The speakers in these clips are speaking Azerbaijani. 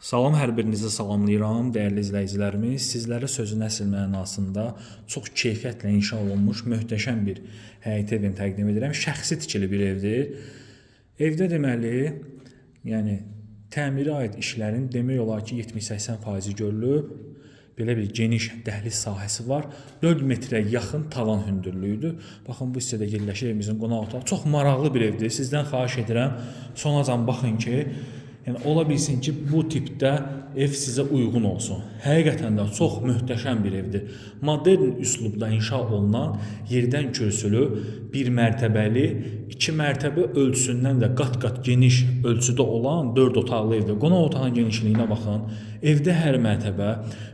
Salam, hər birinizi salamlayıram, dəyərli izləyicilərimiz. Sizlərə sözün əsl mənasında çox keyfiyyətlə inşa olunmuş möhtəşəm bir həyət evini təqdim edirəm. Şəxsi tikili bir evdir. Evdə deməli, yəni təmirə aid işlərin demək olar ki 70-80% görülüb. Belə bir geniş dəhliz sahəsi var. 4 metrə yaxın tavan hündürlüyüdür. Baxın, bu hissədə yerləşir evimizin qonaq otağı. Çox maraqlı bir evdir. Sizdən xahiş edirəm, sonacan baxın ki, yəni ola bilsin ki, bu tipdə ev sizə uyğun olsun. Həqiqətən də çox möhtəşəm bir evdir. Modern üslubda inşa olunan yerdən kürsülü, bir mərtəbəli, 2 mərtəbə ölçüsündən də qat-qat geniş ölçüdə olan 4 otaqlı evdir. Qonaq otağının genişliyinə baxın. Evdə hər mərtəbə,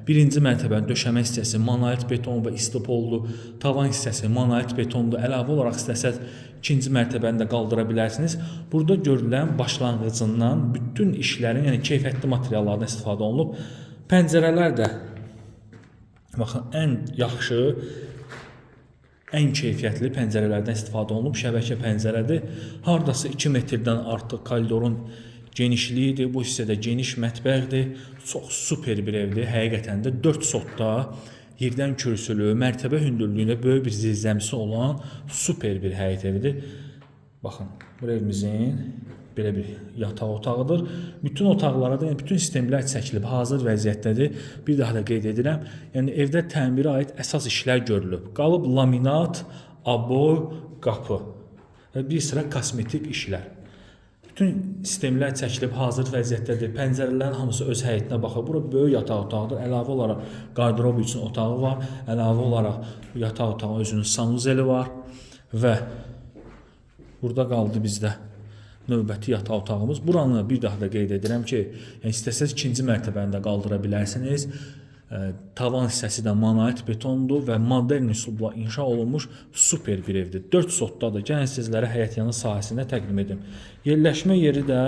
birinci mərtəbənin döşəmə hissəsi monolit beton və istipoldur. Tavan hissəsi monolit betondur. Əlavə olaraq istəsəz ikinci mərtəbəni də qaldıra bilərsiniz. Burada görülən başlanğıcından bütün işlərin, yəni keyfiyyətli materiallardan istifadə olunub. Pəncərələr də baxın, ən yaxşı, ən keyfiyyətli pəncərələrdən istifadə olunub. Şəbəkə pəncərədir. Hardasa 2 metrdən artıq koridorun genişliyidir. Bu hissədə geniş mətbəxdir. Çox super bir evdir. Həqiqətən də 4 sotda yerdən kürsülü, mərtəbə hündürlüyündə böyük bir zirzəmisi olan super bir həyət evidir. Baxın, bu evimizin belə bir yataq otağıdır. Bütün otaqlara da, yəni bütün sistemlər çəkilib, hazır vəziyyətdədir. Bir daha da qeyd edirəm. Yəni evdə təmirə aid əsas işlər görülüb. Qalıb laminat, aboy, qapı və bir sıra kosmetik işlər. Bütün sistemlər çəkilib, hazır vəziyyətdədir. Pəncərələrin hamısı öz həyətinə baxır. Bura böyük yataq otağıdır. Əlavə olaraq qardırob üçün otağı var. Əlavə olaraq yataq otağı özünün sanuzeli var. Və burada qaldı bizdə növbəti yataq otağımız. Buranı bir daha da qeyd edirəm ki, yəni istəsəz ikinci mərtəbəni də qaldıra bilərsiniz. Tavan hissəsi də monolit betondur və modern üslubla inşa olunmuş super bir evdir. 4 sotdadır. Gəlin sizlərə həyətyanı sahəsində təqdim edim. Yerləşmə yeri də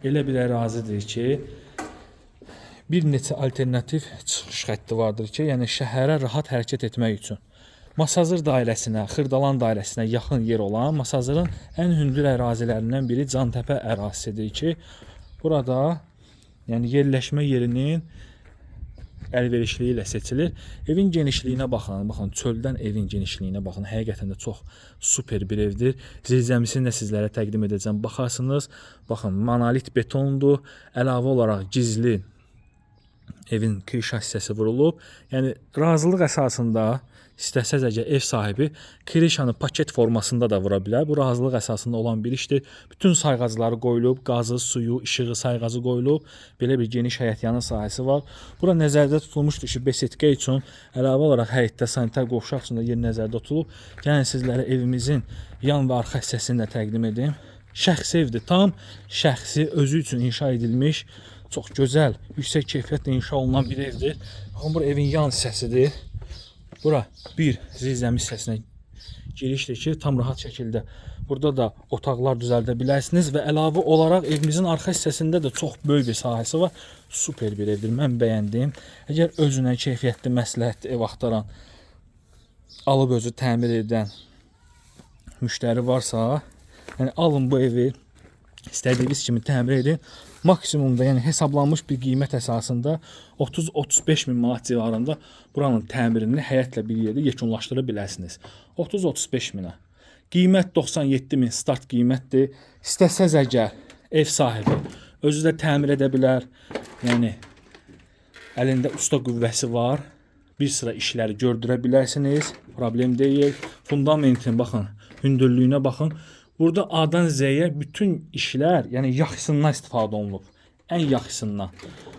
elə bir ərazidir ki, bir neçə alternativ çıxış xətti vardır ki, yəni şəhərə rahat hərəkət etmək üçün. Masazır dairəsinə, Xırdalan dairəsinə yaxın yer olan Masazırın ən hündür ərazilərindən biri Cantəpə ərazisidir ki, burada yəni yerləşmə yerinin əlverişliyi ilə seçilir. Evin genişliyinə baxın, baxın çöldən evin genişliyinə baxın. Həqiqətən də çox super bir evdir. Zirzəmisini də sizlərə təqdim edəcəm. Baxarsınız, baxın monolit betondur. Əlavə olaraq gizli evin kirişə hissəsi vurulub. Yəni razılıq əsasında istəsəz əgər ev sahibi kirişanı paket formasında da vura bilər. Bu razılıq əsasında olan bir işdir. Bütün sayğacları qoyulub, qazı, suyu, işığı, sayğacı qoyulub. Belə bir geniş həyətyanı sahəsi var. Bura nəzərdə tutulmuşdur ki, besetkə üçün əlavə olaraq həyətdə sanitar qovşaq üçün də yer nəzərdə tutulub. Gəlin sizlərə evimizin yan və arxa hissəsini də təqdim edim. Şəxsi evdir, tam şəxsi, özü üçün inşa edilmiş, çox gözəl, yüksək keyfiyyətlə inşa olunan bir evdir. Baxın, bura evin yan hissəsidir. Bura bir zirzəmi hissəsinə girişdir ki, tam rahat şəkildə burada da otaqlar düzəldə bilərsiniz və əlavə olaraq evimizin arxa hissəsində də çox böyük bir sahəsi var. Super bir evdir, mən bəyəndim. Əgər özünə keyfiyyətli məsləhətli ev axtaran, alıb özü təmir edən müştəri varsa, yəni alın bu evi, istədiyiniz kimi təmir edin. Maksimumda, yəni hesablanmış bir qiymət əsasında 30-35 min manat civarında buranın təmirini həyətlə bir yerdə yekunlaşdıra bilərsiniz. 30-35 minə. Qiymət 97 min start qiymətdir. İstəsəz əgər ev sahibi özü də təmir edə bilər. Yəni əlində usta qüvvəsi var. Bir sıra işləri gördürə bilərsiniz. Problem deyil. Fundamentin baxın, hündürlüyünə baxın. Burada A-dan Z-yə bütün işlər, yəni yaxşısından istifadə olunub. Ən yaxşısından.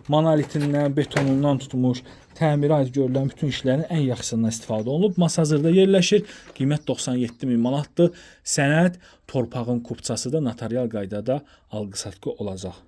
Monolitindən, betonundan tutmuş, təmirə aid görülən bütün işlərin ən yaxşısından istifadə olunub. Masazırda yerləşir. Qiymət 97 min manatdır. Sənəd, torpağın kupçası da notarial qaydada alqı-satqı olacaq.